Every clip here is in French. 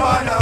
Oh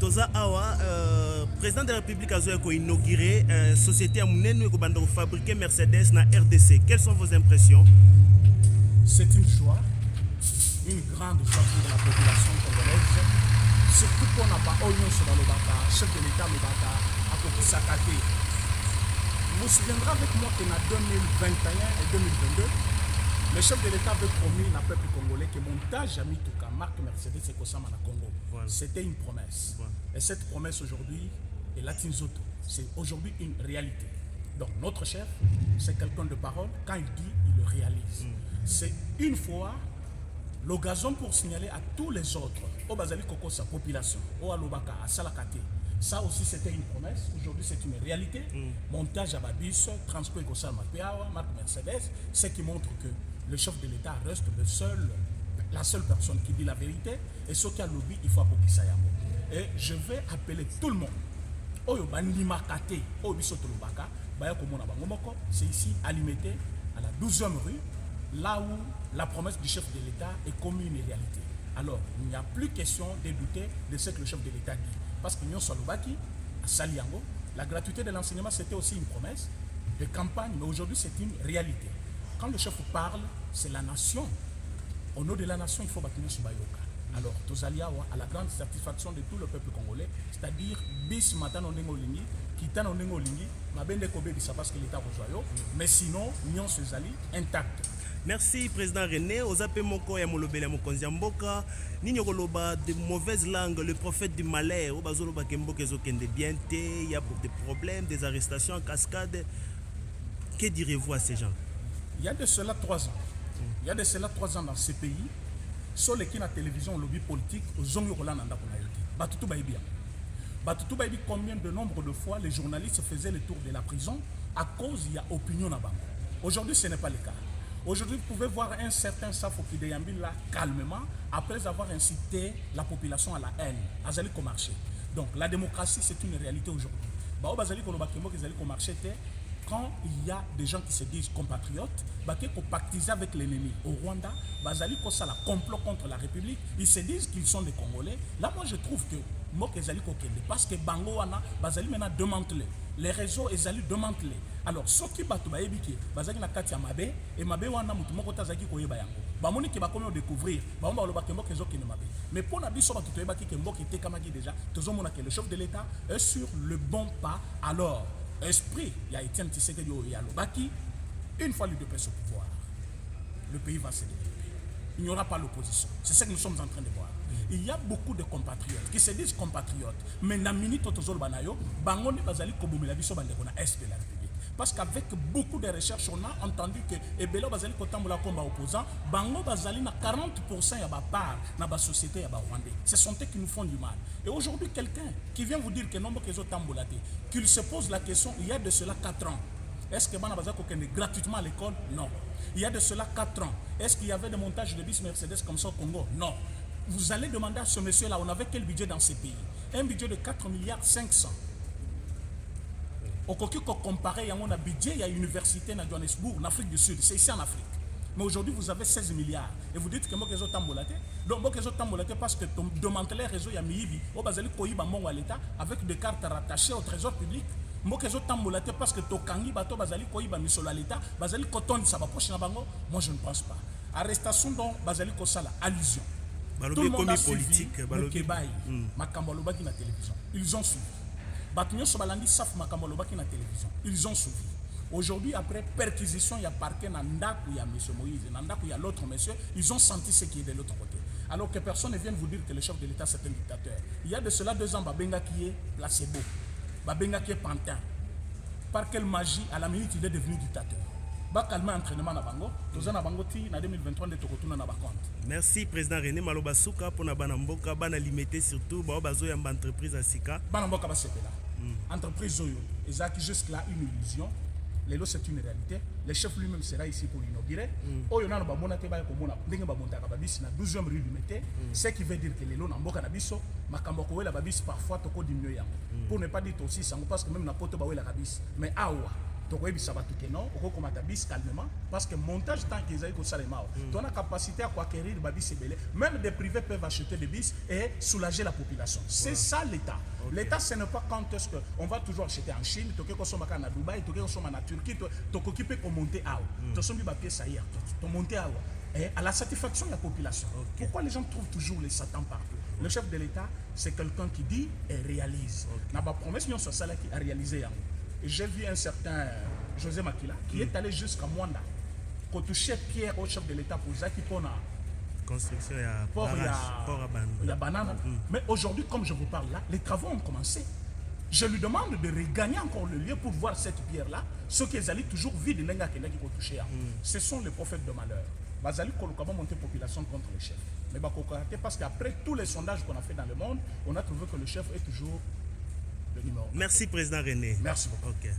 Toza Awa, président de la République a inauguré une société à Mounene qui fabriquer Mercedes na RDC. Quelles sont vos impressions? C'est une joie, une grande joie pour la population congolaise. Surtout qu'on n'a pas oignon sur le Bata, chef de l'État le Bata, à Kokisakate. Vous vous souviendrez avec moi qu'en 2021 et 2022, le chef de l'État avait promis au peuple congolais que montage à Mituka, marque Mercedes et Kosama na Congo. Voilà. C'était une promesse. Voilà. Et cette promesse aujourd'hui est Latinzoto. C'est aujourd'hui une réalité. Donc notre chef, c'est quelqu'un de parole. Quand il dit, il le réalise. C'est une fois l'occasion pour signaler à tous les autres, au Bazali Koko, sa population, au Alobaka, à Salakate. Ça aussi c'était une promesse, aujourd'hui c'est une réalité. Montage à Babis, transport et Kosama Piawa, marque Mercedes, ce qui montre que le chef de l'État reste la seule personne qui dit la vérité. Et ce qui a lobby, il faut apporter ça. Et je vais appeler tout le monde. C'est ici à Limité, à la 12e rue, là où la promesse du chef de l'État est comme une réalité. Alors, il n'y a plus question de douter de ce que le chef de l'État dit. Parce que nous sommes à Saliango, la gratuité de l'enseignement, c'était aussi une promesse de campagne, mais aujourd'hui, c'est une réalité. Quand le chef parle, c'est la nation. Au nom de la nation, il faut bâtir ce bayoka. Alors, Tozalia, à la grande satisfaction de tout le peuple congolais, c'est-à-dire, bis matin on est lingi, quitte on est lingi, ma bende kobe bisa parce que l'État rejoint, mais sinon, nion se zali intact. Merci, Président René. Ozape moko ya molobele mokonzi mboka. Nini koloba de mauvaises langues, le prophète du malheur. Obazoloba kemboka ezokende bien te, il y a des problèmes, des arrestations en cascade. Que direz-vous à ces gens? Il y a de cela 3 ans. Il y a de cela 3 ans dans ce pays. Sur les qui na télévision, lobby politique, aux hommes yokola nanda konayoki. Batutu baibia. Batutu baibi combien de nombre de fois les journalistes faisaient le tour de la prison à cause il y a opinion na bango. Aujourd'hui, ce n'est pas le cas. Aujourd'hui, vous pouvez voir un certain Safo qui déambule là calmement après avoir incité la population à la haine, à Zali marché. Donc la démocratie, c'est une réalité aujourd'hui. Quand il y a des gens qui se disent compatriotes, qui ont pactisé avec l'ennemi au Rwanda, ça la complot contre la République, ils se disent qu'ils sont des Congolais. Là, moi, je trouve que parce que Bango wana bazali maintenant démantelé, les réseaux ezali démantelé. Alors ce qui batu baebiki bazali na kati ya mabe et mabe wana mutu moko tazaki koyeba yango bamoni ke bakomi découvrir bamona loba ke mboka ezoki ne mabe mais pour na biso batu toyebaki ke mboka te kamaki déjà tozomona que le chef de l'État est sur le bon pas. Alors esprit ya Etienne Tshisekedi ya lobaki, une fois lui de paix au pouvoir, le pays va se développer. Il n'y aura pas l'opposition. C'est ce que nous sommes en train de voir. Il y a beaucoup de compatriotes qui se disent compatriotes, mais na minute tozol banayo, bangoni bazali kobomela biso bande kona est de la République. Parce qu'avec beaucoup de recherches, on a entendu que Ebelo bazali kotambola komba opposant, bango bazali na 40% ya ba part na ba société ya ba Rwandais. Ce sont eux qui nous font du mal. Et aujourd'hui, quelqu'un qui vient vous dire que nombre kezo tambola te, qu'il se pose la question, il y a de cela 4 ans. Est-ce que bana bazali kokende gratuitement à l'école? Non. Il y a de cela 4 ans. Est-ce qu'il y avait des montages de bis Mercedes comme ça au Congo? Non. Vous allez demander à ce monsieur-là, on avait quel budget dans ces pays? Un budget de 4 milliards 500. Au Koki, comparé à mon budget, il y a une université à Johannesburg, en Afrique du Sud. C'est ici en Afrique. Mais aujourd'hui, vous avez 16 milliards. Et vous dites que moi, je tambolate. Donc, moi, je tambolate parce que démanteler le réseau, il y a Miibi, au Bazali Koyiba Mongo à l'État, avec des cartes rattachées au trésor public. Moi, je tambolate parce que Tokangi, Bato, Bazali Koyiba Misolo à l'État, Bazali Koton, ça va proche Nabango. Moi, je ne pense pas. Arrestation dont Bazali Kosala, allusion. Tout le monde a suivi le Kebaï, Makambo qui na télévision. Ils ont suivi. Batunyo Sobalandi Saf Makambo qui na télévision. Ils ont suivi. Aujourd'hui, après perquisition, il y a parquet Nanda où il y a M. Moïse, Nanda où il y a l'autre monsieur, ils ont senti ce qui est de l'autre côté. Alors que personne ne vient vous dire que le chef de l'État c'est un dictateur. Il y a de cela 2 ans, Babenga qui est placebo, Babenga qui est pantin. Par quelle magie, à la minute, il est devenu dictateur. Merci, Président René Maloba Souka, pour la Banamboka, Bana limité surtout, Bazo Yamba entreprise à Sika. Banamboka va se faire là. Entreprise Zoyo, et jusque là une illusion. Lélo, c'est une réalité. Le chef lui-même sera ici pour inaugurer. Oyo na babona te ba ko mona ndenge babonta ka babisi na 12e rue du Mété, ce qui veut dire que Lélo na mboka na biso makambo ko wela babisi parfois to ko diminuer yango. Pour ne pas dire aussi sango parce que même na poto ba wela babisi. Mais awa tokoyebisa bato ke non okokomata bis calmement parce que montage tant qu'ils aillent kosalema tu as la capacité à acquérir babis ebele, même des privés peuvent acheter des bis et soulager la population. C'est ça l'État. L'État, ce n'est pas quand est-ce qu'on va toujours acheter en Chine, tu peux consommer à Dubaï, tu peux consommer en Turquie, tu peux occuper pour monter à haut. Tu peux monter ça hier, tu monter à haut. Et à la satisfaction de la population. Pourquoi les gens trouvent toujours les satans partout? Le chef de l'État, c'est quelqu'un qui dit et réalise. N'a pas promesse, nous sommes qui a réalisé. Et j'ai vu un certain José Makila qui est allé jusqu'à Mwanda, pour toucher Pierre au chef de l'État pour ça qui pona construction port à banane. Mais aujourd'hui, comme je vous parle là, les travaux ont commencé. Je lui demande de regagner encore le lieu pour voir cette pierre-là, ce qu'ils allaient toujours vide, ce sont les prophètes de malheur. Bazali Kolokaba monter population contre le chef. Mais parce qu'après tous les sondages qu'on a fait dans le monde, on a trouvé que le chef est toujours le numéro. Merci, Président René. Merci beaucoup. Okay.